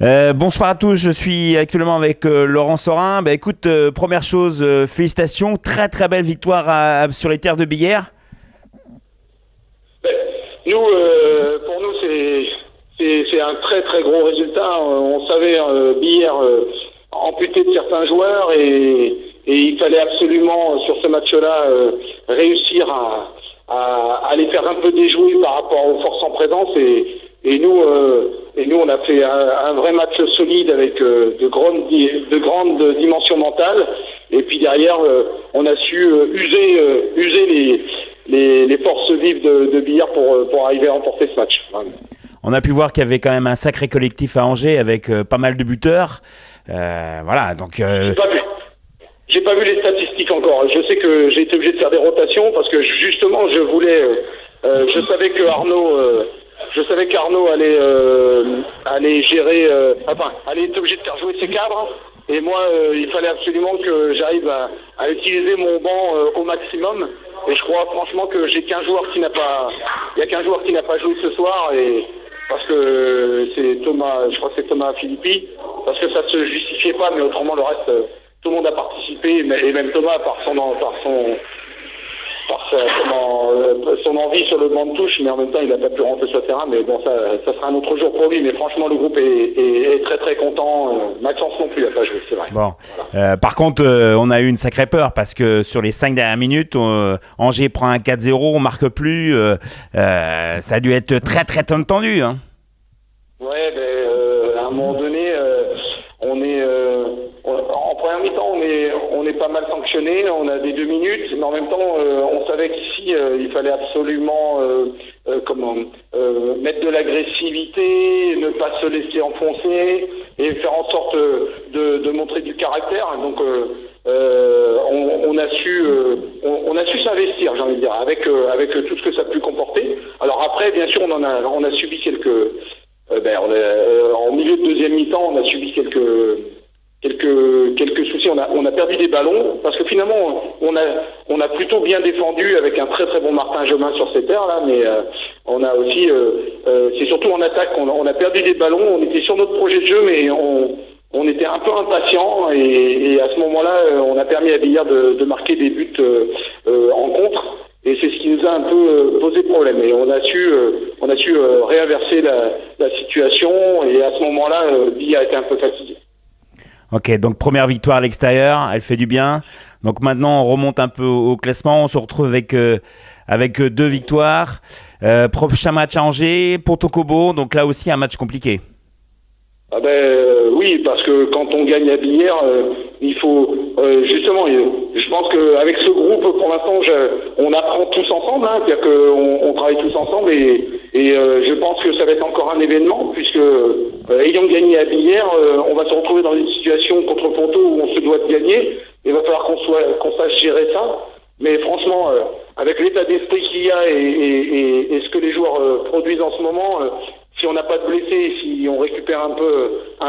Bonsoir à tous, je suis actuellement avec Laurent Sorin. Écoute, première chose, félicitations, très très belle victoire sur les terres de Billère. Nous, pour nous, c'est un très très gros résultat. On savait Billère amputé de certains joueurs et il fallait absolument sur ce match-là réussir à les faire un peu déjouer par rapport aux forces en présence et nous, on a fait un vrai match solide avec de grandes dimensions mentales. Et puis derrière, on a su user les forces vives de Billard pour arriver à remporter ce match. On a pu voir qu'il y avait quand même un sacré collectif à Angers avec pas mal de buteurs. Voilà, donc. J'ai pas vu les statistiques encore. Je sais que j'ai été obligé de faire des rotations parce que justement, je voulais. Je savais qu'Arnaud allait gérer. Allait être obligé de faire jouer ses cadres. Et moi, il fallait absolument que j'arrive à utiliser mon banc au maximum. Et je crois franchement que j'ai qu'un joueur qui n'a pas. Il y a qu'un joueur qui n'a pas joué ce soir et parce que c'est Thomas. Je crois que c'est Thomas Philippi. Parce que ça se justifiait pas, mais autrement le reste. Tout le monde a participé, et même Thomas par son envie sur le banc de touche, mais en même temps il n'a pas pu rentrer sur le terrain, mais bon ça sera un autre jour pour lui, mais franchement le groupe est très très content. Maxence non plus n'a pas joué, c'est vrai. Bon. Voilà. Par contre, on a eu une sacrée peur parce que sur les 5 dernières minutes, Angers prend un 4-0, on marque plus, ça a dû être très très tendu. Hein. Ouais, à un moment donné, en première mi-temps, on est pas mal sanctionné, on a des 2 minutes, mais en même temps, on savait qu'ici, il fallait absolument mettre de l'agressivité, ne pas se laisser enfoncer et faire en sorte de montrer du caractère. Donc, on a su s'investir, j'ai envie de dire, avec tout ce que ça a pu comporter. Alors après, bien sûr, on a subi quelques. En milieu de deuxième mi-temps, on a subi quelques soucis. On a perdu des ballons parce que finalement, on a plutôt bien défendu avec un très très bon Martin Jomain sur ces terres là, mais on a aussi, c'est surtout en attaque, on a perdu des ballons. On était sur notre projet de jeu, mais on était un peu impatient et à ce moment-là, on a permis à Billard de marquer des buts en contre. Et c'est ce qui nous a un peu posé problème. Et on a su réinverser la situation. Et à ce moment-là, Billard était un peu fatigué. Ok, donc première victoire à l'extérieur, elle fait du bien. Donc maintenant, on remonte un peu au classement. On se retrouve avec 2 victoires. Prochain match à Angers, Ponto Combo. Donc là aussi, un match compliqué. Oui, parce que quand on gagne à Billère, il faut justement. Je pense qu'avec ce groupe, pour l'instant, on apprend tous ensemble, c'est-à-dire qu'on travaille tous ensemble, et je pense que ça va être encore un événement, puisque ayant gagné à Billère, on va se retrouver dans une situation contre Ponto où on se doit de gagner. Il va falloir qu'on sache gérer ça. Mais franchement, avec l'état d'esprit qu'il y a et ce que les joueurs produisent en ce moment. Si on n'a pas de blessés, si on récupère un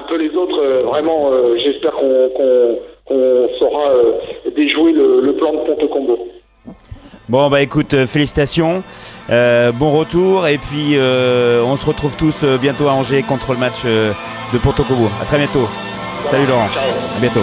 peu les autres, vraiment, j'espère qu'on saura déjouer le plan de Ponto Combo. Bon, écoute, félicitations, bon retour, et puis on se retrouve tous bientôt à Angers contre le match de Ponto Combo. À très bientôt. Voilà. Salut Laurent, ciao. À bientôt.